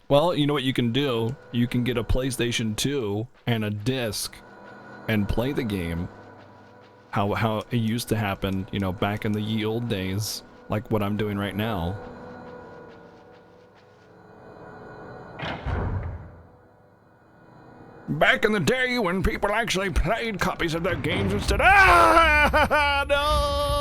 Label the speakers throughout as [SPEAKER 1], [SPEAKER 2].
[SPEAKER 1] Well, you know what you can do? You can get a PlayStation 2 and a disc and play the game. How it used to happen, you know, back in the ye old days, like what I'm doing right now. Back in the day when people actually played copies of their games instead. Ah, no!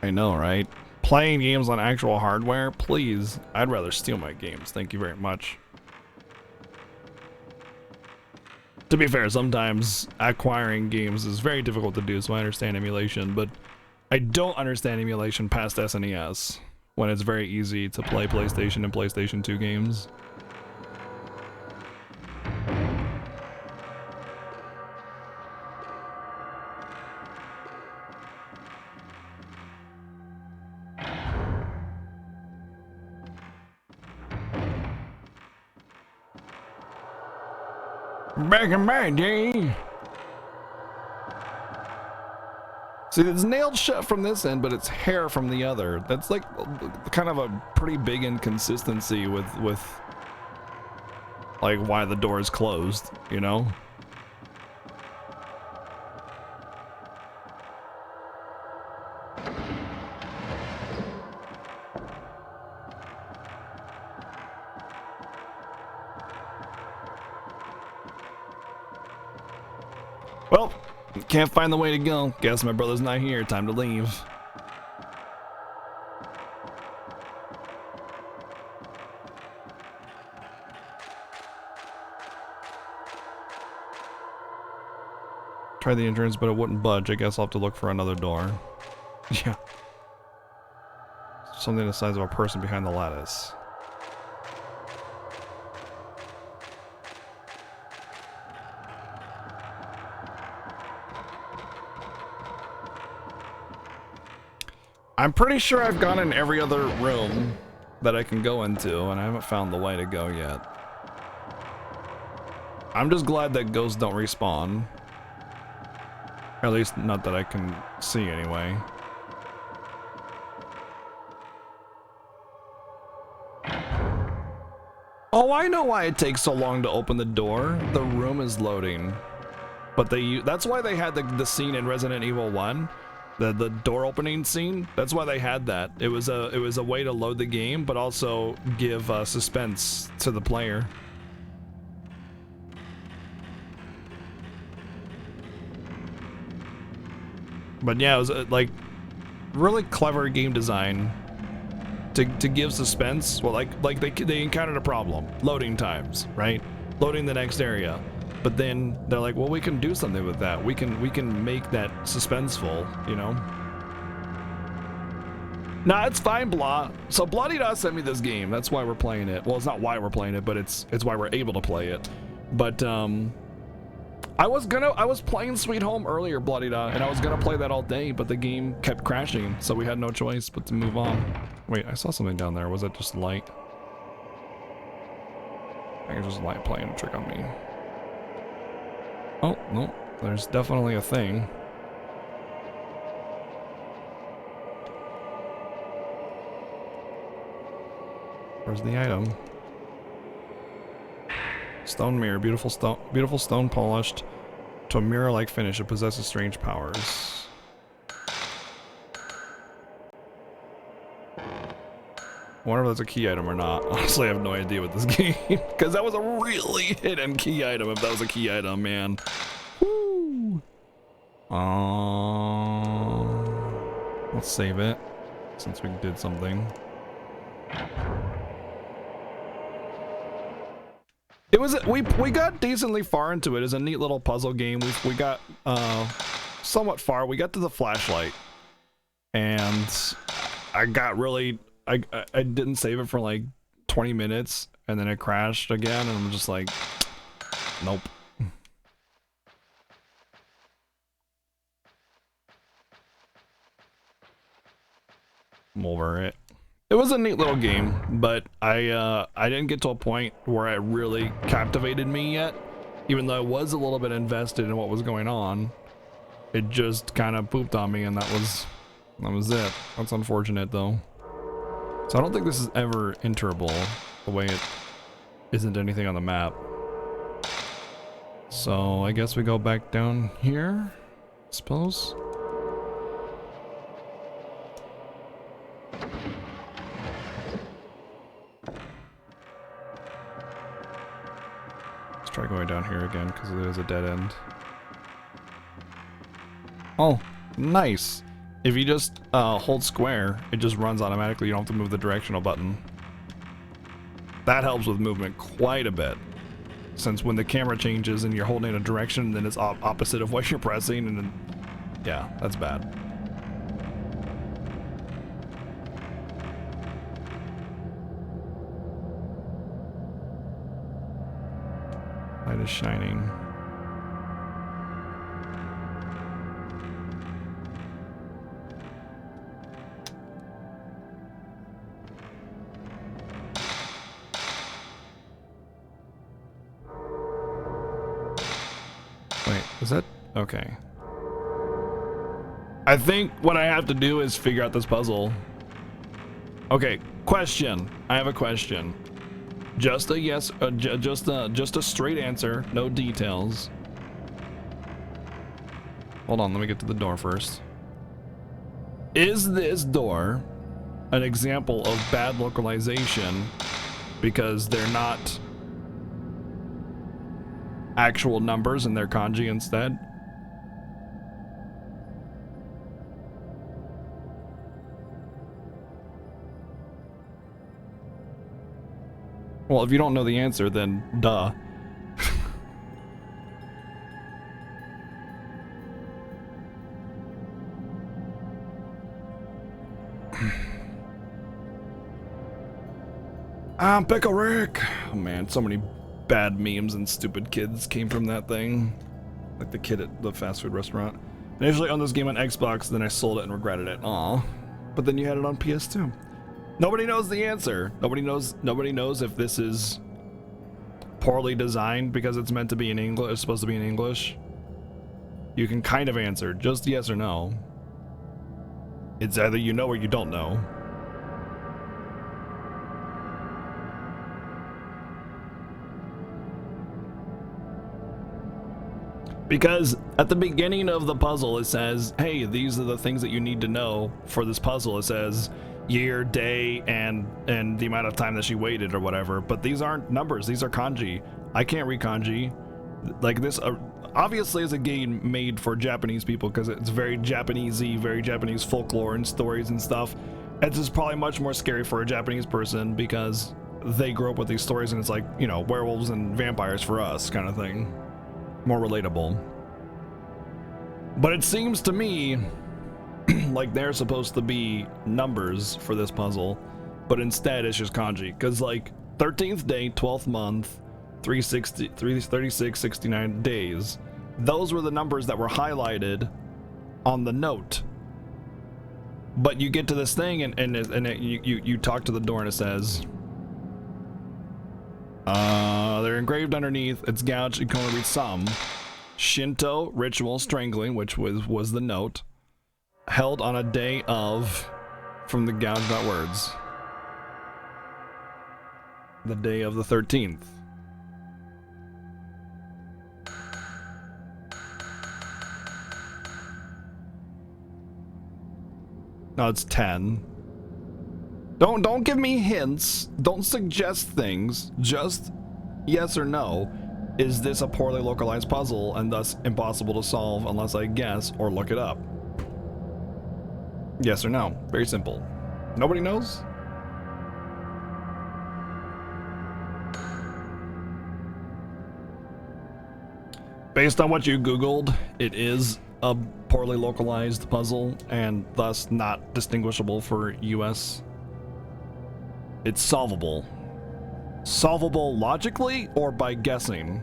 [SPEAKER 1] I know, right? Playing games on actual hardware? Please. I'd rather steal my games. Thank you very much. To be fair, sometimes acquiring games is very difficult to do, so I understand emulation, but I don't understand emulation past SNES, when it's very easy to play PlayStation and PlayStation 2 games. Back in my day. See, it's nailed shut from this end, but it's hair from the other. That's like kind of a pretty big inconsistency with like why the door is closed, you know? Well, can't find the way to go. Guess my brother's not here. Time to leave. Tried the entrance, but it wouldn't budge. I guess I'll have to look for another door. Yeah. Something the size of a person behind the lattice. I'm pretty sure I've gone in every other room that I can go into, and I haven't found the way to go yet. I'm just glad that ghosts don't respawn. Or at least not that I can see anyway. Oh, I know why it takes so long to open the door. The room is loading. But that's why they had the scene in Resident Evil 1. The door opening scene, that's why they had that. It was a way to load the game, but also give suspense to the player. But yeah, it was like really clever game design to give suspense. Well, like they encountered a problem, loading times, right? Loading the next area. But then they're like, well, we can do something with that. We can make that suspenseful, you know? Nah, it's fine, Blah. So Bloody Dot sent me this game. That's why we're playing it. Well, it's not why we're playing it, but it's why we're able to play it. But I was playing Sweet Home earlier, Bloody Dot, and I was gonna play that all day, but the game kept crashing, so we had no choice but to move on. Wait, I saw something down there. Was that just light? I think it's just light playing a trick on me. Oh, no, there's definitely a thing. Where's the item? Stone mirror, beautiful stone polished to a mirror-like finish. It possesses strange powers. I wonder if that's a key item or not. Honestly, I have no idea with this game. Because that was a really hidden key item if that was a key item, man. Woo! Let's save it. Since we did something. It was we got decently far into it. It's a neat little puzzle game. We got somewhat far. We got to the flashlight, and I got really I didn't save it for like 20 minutes, and then it crashed again, and I'm just like, nope. I'm over it. It was a neat little game, but I didn't get to a point where it really captivated me yet. Even though I was a little bit invested in what was going on, it just kind of pooped on me, and that was it. That's unfortunate though. So I don't think this is ever enterable, the way it isn't anything on the map. So I guess we go back down here, I suppose. Let's try going down here again, because it is a dead end. Oh, nice. If you just hold square, it just runs automatically. You don't have to move the directional button. That helps with movement quite a bit. Since when the camera changes and you're holding a direction, then it's opposite of what you're pressing, and then, yeah, that's bad. Light is shining. Wait, is that okay? I think what I have to do is figure out this puzzle. Okay, question. I have a question. Just a yes, just a straight answer, no details. Hold on, let me get to the door first. Is this door an example of bad localization because they're not actual numbers and they're kanji instead? Well, if you don't know the answer, then duh. I'm Pickle Rick. Oh man, so many bad memes and stupid kids came from that thing. Like the kid at the fast food restaurant. I initially owned this game on Xbox, then I sold it and regretted it. Aw. But then you had it on PS2. Nobody knows the answer. Nobody knows if this is poorly designed because it's meant to be in English, it's supposed to be in English. You can kind of answer, just yes or no. It's either you know or you don't know. Because at the beginning of the puzzle it says, hey, these are the things that you need to know for this puzzle. It says year, day, and the amount of time that she waited or whatever. But these aren't numbers, these are kanji. I can't read kanji. Like this obviously is a game made for Japanese people because it's very Japanesey, very Japanese folklore and stories and stuff. It's just probably much more scary for a Japanese person because they grew up with these stories and it's like, you know, werewolves and vampires for us kind of thing. More relatable. But it seems to me like they're supposed to be numbers for this puzzle, but instead it's just kanji. Because like 13th day, 12th month, 336, 69 days. Those were the numbers that were highlighted on the note. But you get to this thing and you talk to the door and it says, they're engraved underneath. It's gouged. You can only read some. Shinto ritual strangling, which was the note, held on a day of, from the gouged out words, the day of the 13th. No, it's 10. Don't give me hints. Don't suggest things. Just yes or no. Is this a poorly localized puzzle and thus impossible to solve unless I guess or look it up? Yes or no. Very simple. Nobody knows? Based on what you Googled, it is a poorly localized puzzle and thus not distinguishable for US. It's solvable. Solvable logically or by guessing?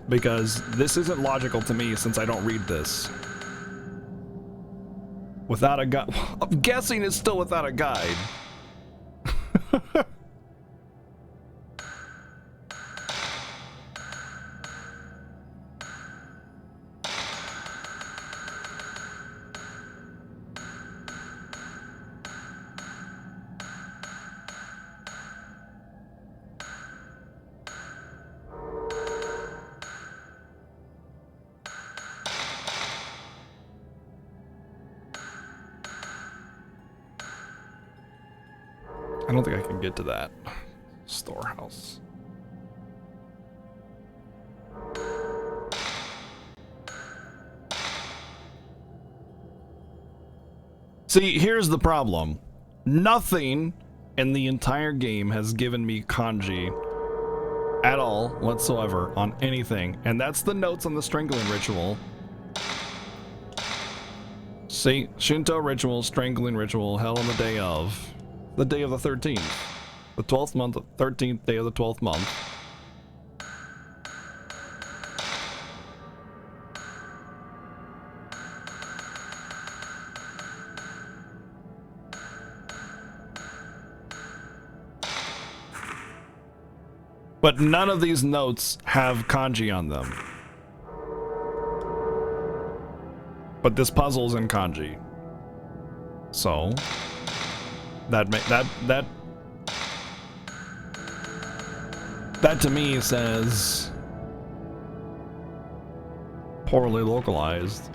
[SPEAKER 1] Because this isn't logical to me since I don't read this. Without a guide. I'm guessing it's still without a guide. I don't think I can get to that storehouse. See, here's the problem. Nothing in the entire game has given me kanji at all whatsoever on anything. And that's the notes on the strangling ritual. See, Shinto ritual, strangling ritual, held on the day of the 13th. The 12th month, 13th day of the 12th month. But none of these notes have kanji on them. But this puzzle's in kanji. So that to me says poorly localized.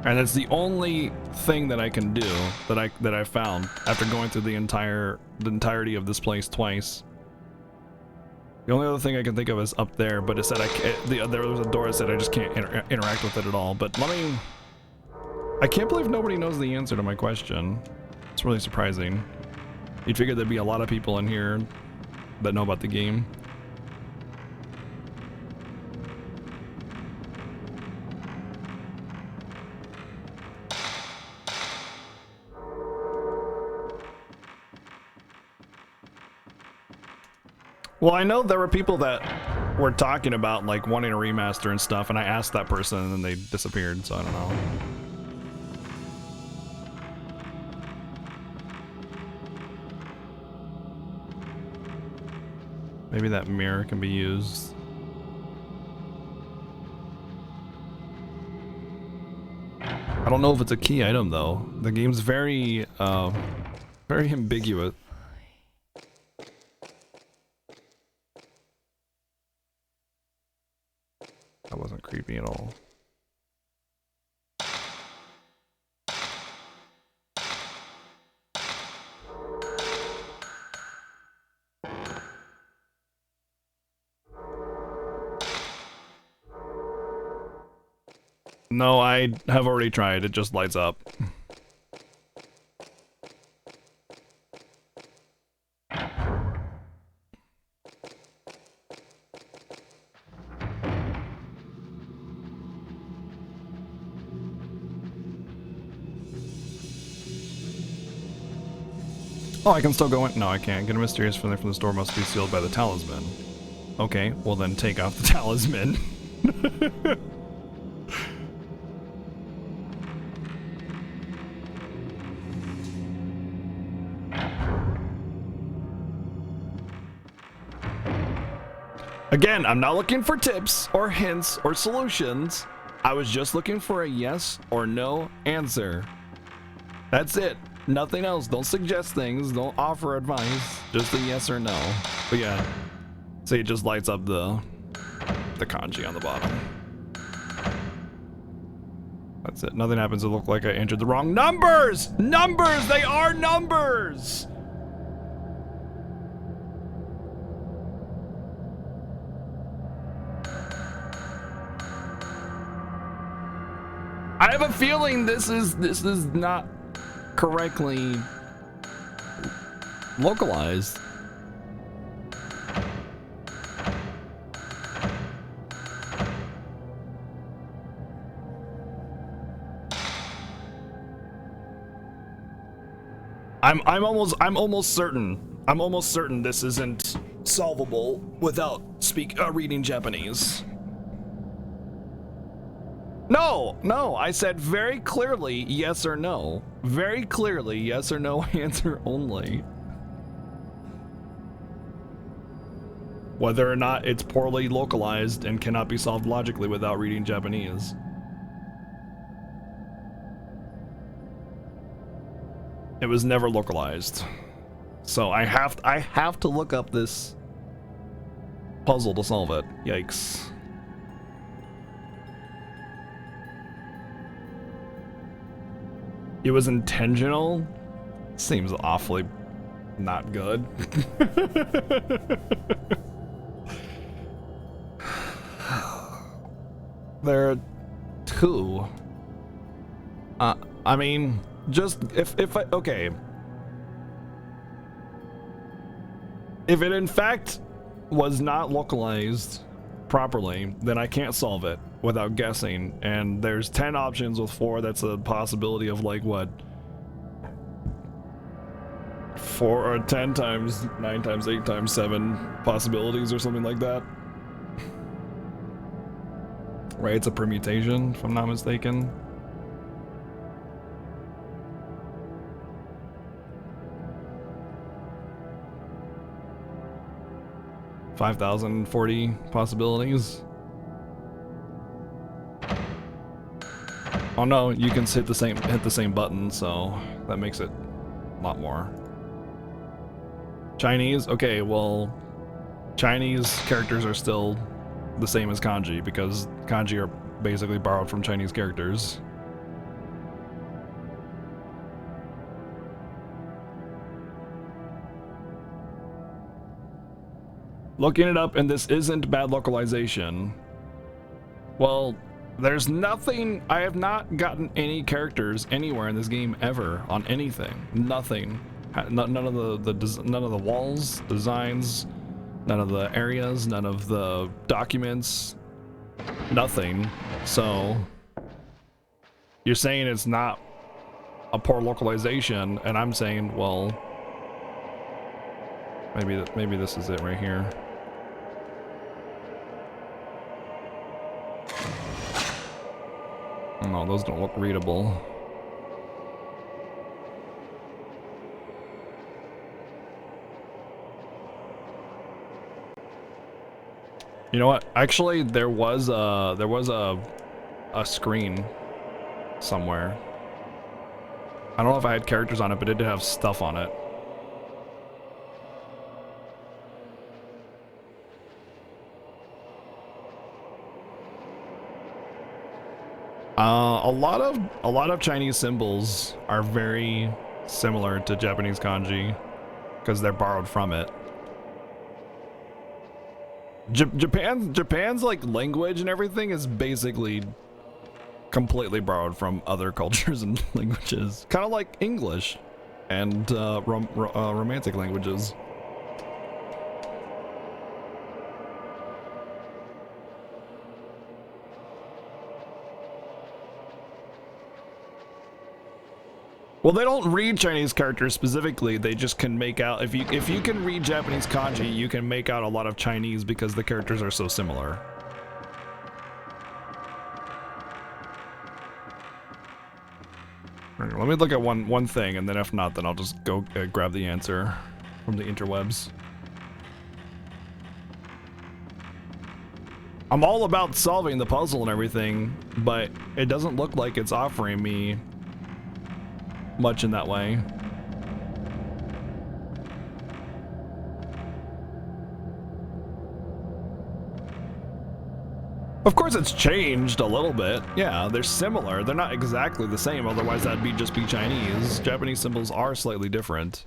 [SPEAKER 1] And it's the only thing that I can do that I found after going through the entirety of this place twice. The only other thing I can think of is up there, but it said there was a door that said I just can't interact with it at all. But I can't believe nobody knows the answer to my question. It's really surprising. You'd figure there'd be a lot of people in here that know about the game. Well, I know there were people that were talking about like wanting a remaster and stuff, and I asked that person and then they disappeared, so I don't know. Maybe that mirror can be used. I don't know if it's a key item though. The game's very ambiguous. That wasn't creepy at all. No, I have already tried. It just lights up. Oh, I can still go in? No, I can't. Get a mysterious feeling from this door must be sealed by the talisman. Okay, well then take off the talisman. Again, I'm not looking for tips or hints or solutions. I was just looking for a yes or no answer. That's it. Nothing else. Don't suggest things. Don't offer advice. Just a yes or no. But yeah, see, it just lights up the kanji on the bottom. That's it. Nothing happens. It looked like I entered the wrong numbers. Numbers. They are numbers. I have a feeling this is not correctly localized. I'm almost certain this isn't solvable without reading Japanese. No, I said very clearly yes or no. Very clearly yes or no answer only. Whether or not it's poorly localized and cannot be solved logically without reading Japanese. It was never localized. So I have to look up this puzzle to solve it. Yikes. It was intentional? Seems awfully not good. There are two. I mean, just if I, okay. If it in fact was not localized properly, then I can't solve it without guessing. And there's 10 options with 4. That's a possibility of like what? 4 or 10 times 9 times 8 times 7 possibilities or something like that. Right, it's a permutation, if I'm not mistaken. $5,040 possibilities. Oh no, you can hit the same button, so that makes it a lot more. Chinese, okay, well, Chinese characters are still the same as kanji because kanji are basically borrowed from Chinese characters. Looking it up, and this isn't bad localization. Well, there's nothing. I have not gotten any characters anywhere in this game ever on anything. Nothing. None of the walls, designs, none of the areas, none of the documents, nothing. So you're saying it's not a poor localization, and I'm saying, well, maybe this is it right here. No, those don't look readable. You know what? Actually, there was a screen somewhere. I don't know if I had characters on it, but it did have stuff on it. A lot of Chinese symbols are very similar to Japanese kanji because they're borrowed from it. Japan's like language and everything is basically completely borrowed from other cultures and languages, kind of like English and romantic languages. Well, they don't read Chinese characters specifically. They just can make out, if you can read Japanese kanji, you can make out a lot of Chinese because the characters are so similar. Let me look at one thing, and then if not, then I'll just go grab the answer from the interwebs. I'm all about solving the puzzle and everything, but it doesn't look like it's offering me much in that way. Of course it's changed a little bit. Yeah, they're similar. They're not exactly the same, otherwise that'd just be Chinese. Japanese symbols are slightly different.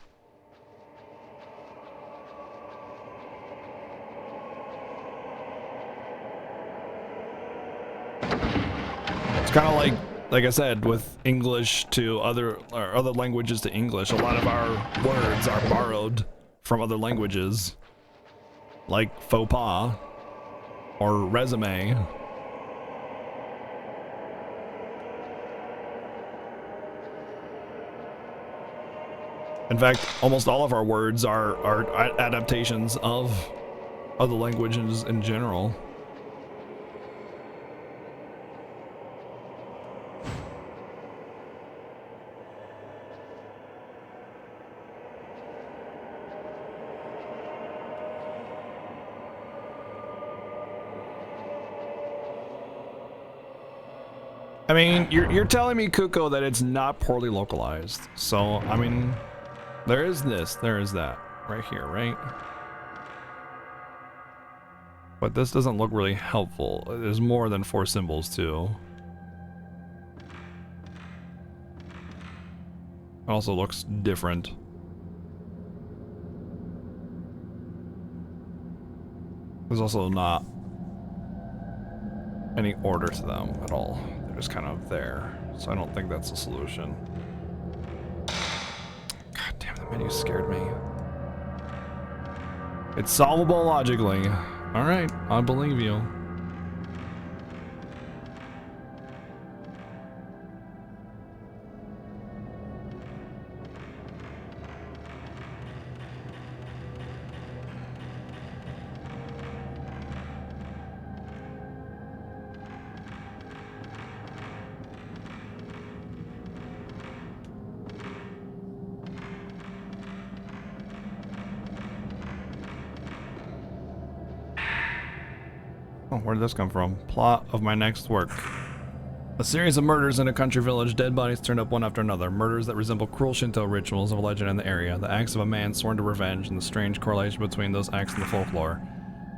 [SPEAKER 1] It's kind of like I said, with English to other languages to English, a lot of our words are borrowed from other languages, like faux pas or resume. In fact, almost all of our words are adaptations of other languages in general. I mean, you're telling me, Kuko, that it's not poorly localized. So, I mean, there is this, there is that, right here, right? But this doesn't look really helpful. There's more than 4 symbols, too. It also looks different. There's also not any order to them at all. They're just kind of there. So I don't think that's a solution. God damn, the menu scared me. It's solvable logically. Alright, I believe you. Oh, where did this come from? Plot of my next work. A series of murders in a country village. Dead bodies turned up one after another. Murders that resemble cruel Shinto rituals of a legend in the area. The acts of a man sworn to revenge and the strange correlation between those acts and the folklore.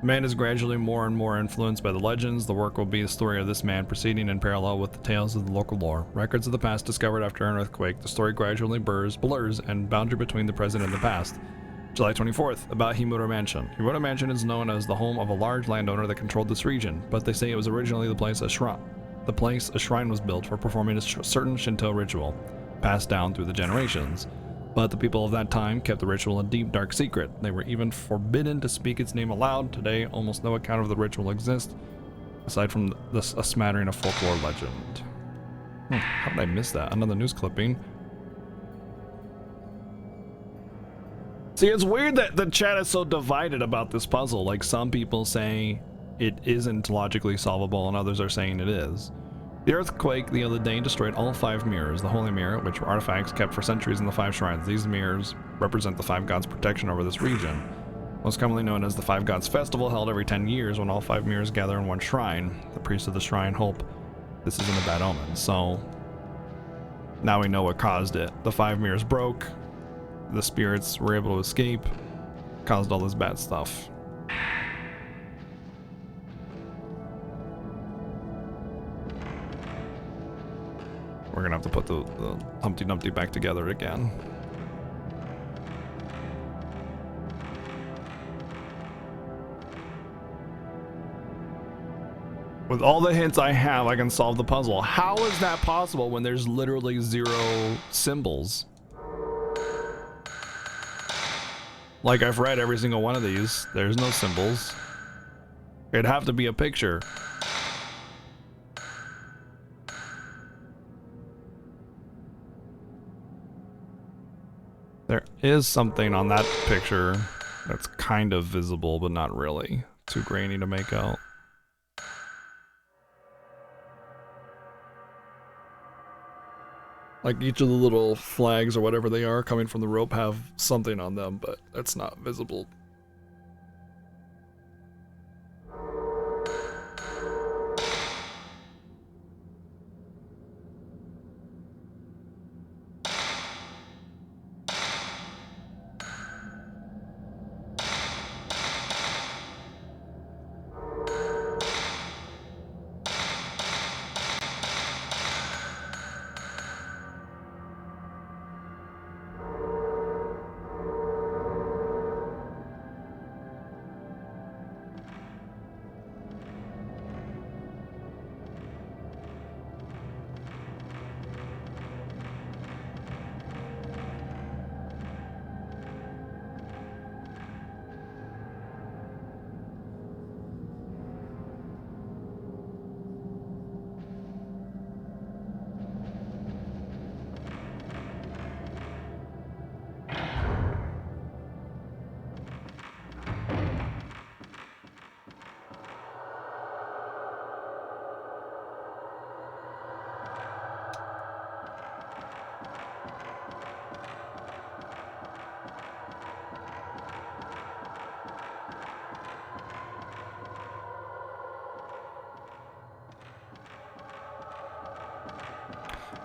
[SPEAKER 1] The man is gradually more and more influenced by the legends. The work will be the story of this man proceeding in parallel with the tales of the local lore. Records of the past discovered after an earthquake. The story gradually blurs and boundary between the present and the past. July 24th, about Himura Mansion. Himura Mansion is known as the home of a large landowner that controlled this region, but they say it was originally the place a shrine was built for performing a certain Shinto ritual, passed down through the generations. But the people of that time kept the ritual a deep, dark secret. They were even forbidden to speak its name aloud. Today, almost no account of the ritual exists, aside from a smattering of folklore legend. How did I miss that? Another news clipping. See, it's weird that the chat is so divided about this puzzle. Like, some people say it isn't logically solvable, and others are saying it is. The earthquake the other day destroyed all 5 mirrors. The holy mirror, which were artifacts kept for centuries in the 5 shrines. These mirrors represent the 5 gods' protection over this region. Most commonly known as the 5 Gods Festival, held every 10 years when all 5 mirrors gather in one shrine. The priests of the shrine hope this isn't a bad omen. So, now we know what caused it. The 5 mirrors broke. The spirits were able to escape, caused all this bad stuff. We're gonna have to put the Humpty Dumpty back together again. With all the hints I have, I can solve the puzzle. How is that possible when there's literally 0 symbols? Like, I've read every single one of these. There's no symbols. It'd have to be a picture. There is something on that picture that's kind of visible, but not really. Too grainy to make out. Like, each of the little flags or whatever they are coming from the rope have something on them, but that's not visible.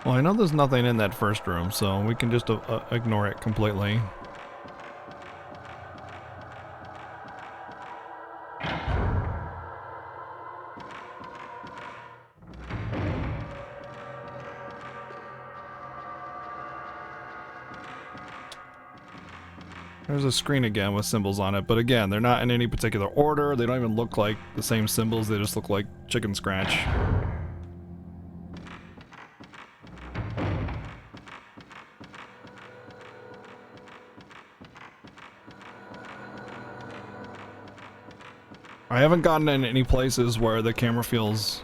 [SPEAKER 1] Well, I know there's nothing in that first room, so we can just ignore it completely. There's a screen again with symbols on it, but again, they're not in any particular order. They don't even look like the same symbols. They just look like chicken scratch. I haven't gotten in any places where the camera feels...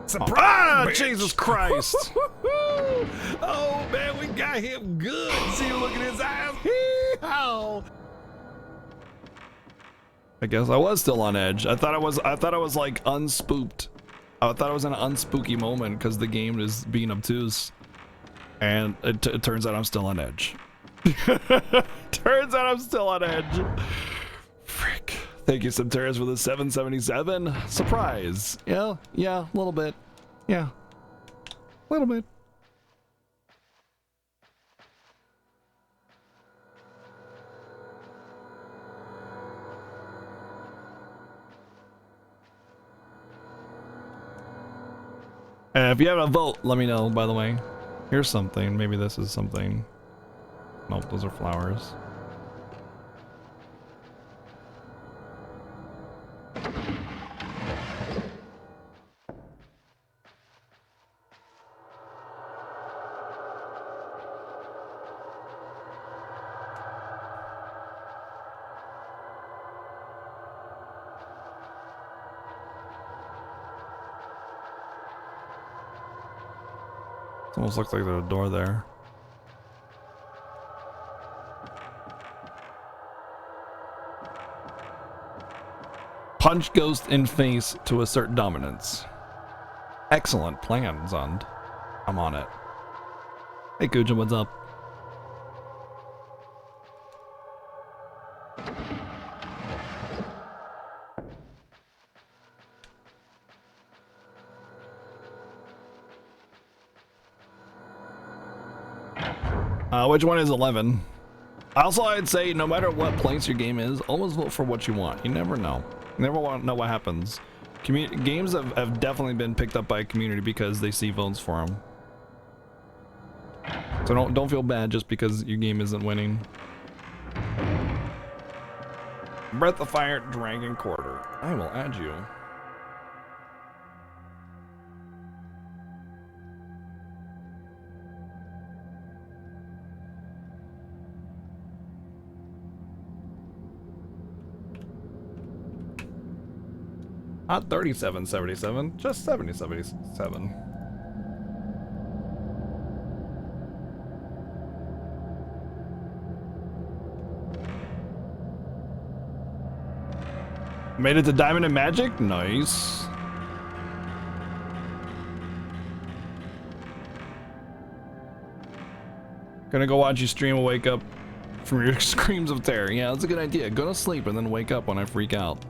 [SPEAKER 2] Surprise!
[SPEAKER 1] Ah, Jesus Christ!
[SPEAKER 2] Oh man, we got him good. See, look at his eyes. Hee-haw.
[SPEAKER 1] I guess I was still on edge. I thought I was like unspooked. I thought it was an unspooky moment because the game is being obtuse. And it turns out I'm still on edge. Turns out I'm still on edge. Frick. Thank you, Subterrace, for the 777. Surprise. Yeah, a little bit. Yeah. A little bit. If you have a vote, let me know, by the way. Here's something. Maybe this is something. Nope, those are flowers. It almost looks like there's a door there. Punch ghost in face to assert dominance. Excellent plan, Zund. I'm on it. Hey, Kuja, what's up? Which one is 11? Also, I'd say no matter what place your game is, always vote for what you want. You never know. You never want to know what happens. Games have definitely been picked up by a community because they see votes for them. So don't feel bad just because your game isn't winning. Breath of Fire Dragon Quarter. I will add you. Not 3777, just 7077. Made it to Diamond and Magic? Nice. Gonna go watch you stream and wake up from your screams of terror. Yeah, that's a good idea. Go to sleep and then wake up when I freak out.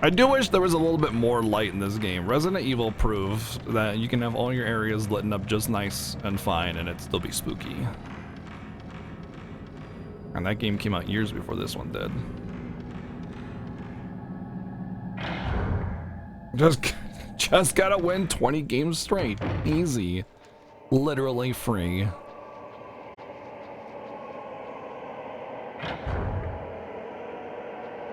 [SPEAKER 1] I do wish there was a little bit more light in this game. Resident Evil proved that you can have all your areas lit up just nice and fine and it'd still be spooky. And that game came out years before this one did. Just gotta win 20 games straight. Easy. Literally free.